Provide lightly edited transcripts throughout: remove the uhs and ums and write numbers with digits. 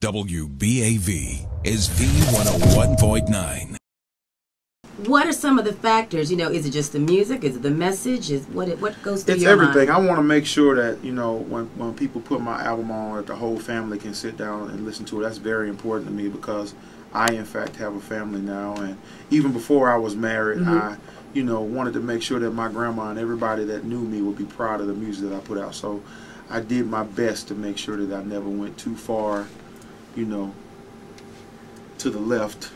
WBAV is V101.9. What are some of the factors? You know, is it just the music? Is it the message? Is what goes through it's your everything. mind? I want to make sure that, you know, when people put my album on, that the whole family can sit down and listen to it. That's very important to me because I, in fact, have a family now. And even before I was married, I, you know, wanted to make sure that my grandma and everybody that knew me would be proud of the music that I put out. So I did my best to make sure that I never went too far, you know, to the left.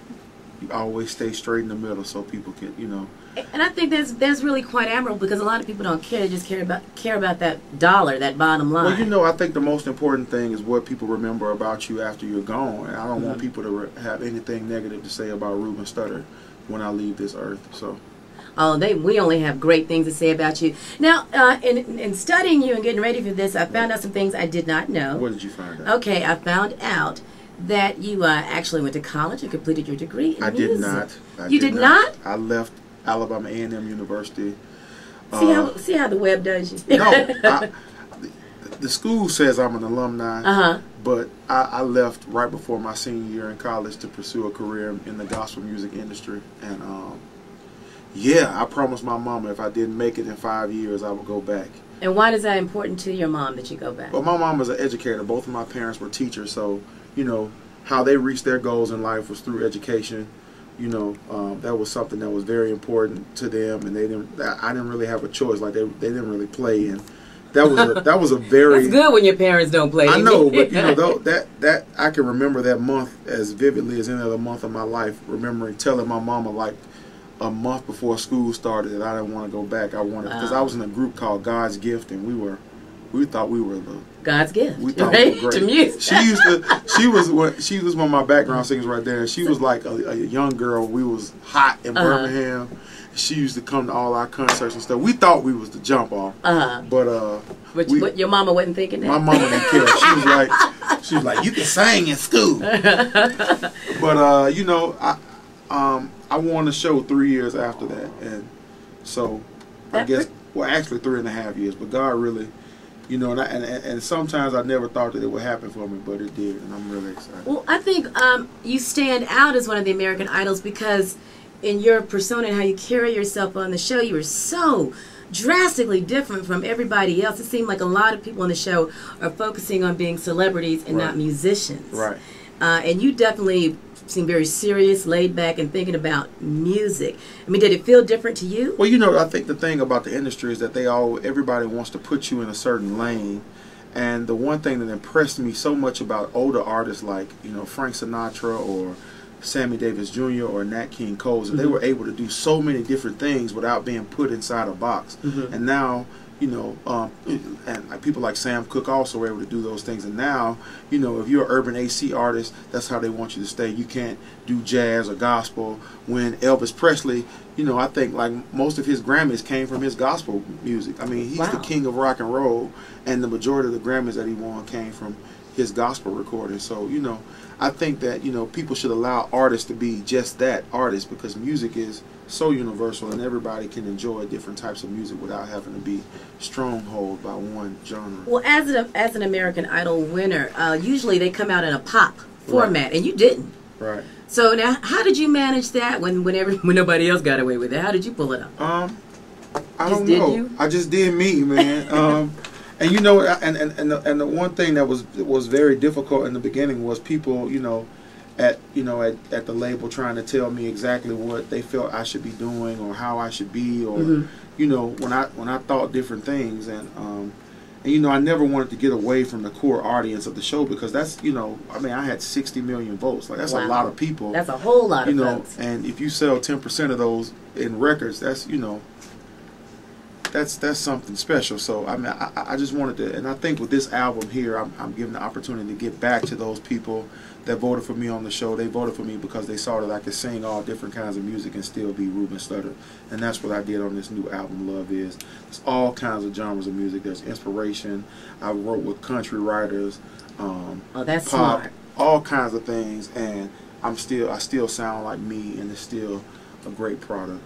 You always stay straight in the middle so people can, you know. And I think that's really quite admirable because a lot of people don't care. They just care about that dollar, that bottom line. Well, you know, I think the most important thing is what people remember about you after you're gone. And I don't want people to have anything negative to say about Ruben Studdard when I leave this earth. So. Oh, we only have great things to say about you. Now, in studying you and getting ready for this, I found out some things I did not know. What did you find out? Okay, I found out that you actually went to college and completed your degree in music. Did not. You did not? I left Alabama A&M University. See how the web does you? No, the school says I'm an alumni, but I left right before my senior year in college to pursue a career in the gospel music industry. And yeah, I promised my mama if I didn't make it in 5 years, I would go back. And why is that important to your mom that you go back? Well, my mom was an educator. Both of my parents were teachers, so you know how they reached their goals in life was through education. You know, that was something that was very important to them, and I didn't really have a choice. Like they didn't really play, and that was a very. It's good when your parents don't play. I know, but you know that I can remember that month as vividly as any other month of my life. Remembering telling my mama like a month before school started that I didn't want to go back. I wanted because I was in a group called God's Gift, and we thought we were the God's gift. We thought right? we were great. To music. She was one of my background singers right there. She was like a young girl. We was hot in Birmingham. She used to come to all our concerts and stuff. We thought we was the jump off. But your mama wasn't thinking that. My mama didn't care. She was like, you can sing in school. But you know, I won a show 3 years after that, and so I guess actually 3.5 years. But God really, you know, and sometimes I never thought that it would happen for me, but it did, and I'm really excited. Well, I think you stand out as one of the American Idols because in your persona and how you carry yourself on the show, you were so drastically different from everybody else. It seemed like a lot of people on the show are focusing on being celebrities and not musicians. Right. And you definitely seem very serious, laid back, and thinking about music. I mean, did it feel different to you? Well, you know, I think the thing about the industry is that everybody wants to put you in a certain lane. And the one thing that impressed me so much about older artists like, you know, Frank Sinatra or Sammy Davis Jr. or Nat King Cole, is that they were able to do so many different things without being put inside a box. And now, you know, and people like Sam Cooke also were able to do those things. And now, you know, if you're an urban AC artist, that's how they want you to stay. You can't do jazz or gospel. When Elvis Presley, you know, I think like most of his Grammys came from his gospel music. I mean, he's the king of rock and roll, and the majority of the Grammys that he won came from his gospel recording. So, you know, I think that, you know, people should allow artists to be just that, artists, because music is so universal and everybody can enjoy different types of music without having to be stronghold by one genre. Well, as an American Idol winner, usually they come out in a pop format, and you didn't. Right. So now, how did you manage that when nobody else got away with it? How did you pull it off? I don't know. I just did me, man. And you know, and the one thing that was very difficult in the beginning was people, you know, at the label trying to tell me exactly what they felt I should be doing or how I should be, or you know, when I thought different things, and you know, I never wanted to get away from the core audience of the show because that's, you know, I mean, I had 60 million votes. Like that's a lot of people. That's a whole lot of votes. And if you sell 10% of those in records, that's, you know, that's something special. So I mean, I just wanted to, and I think with this album here, I'm given the opportunity to get back to those people that voted for me on the show. They voted for me because they saw that I could sing all different kinds of music and still be Ruben Studdard. And that's what I did on this new album, Love Is. It's all kinds of genres of music. There's inspiration. I wrote with country writers, that's pop, smart. all kinds of things, and I still sound like me, and it's still a great product.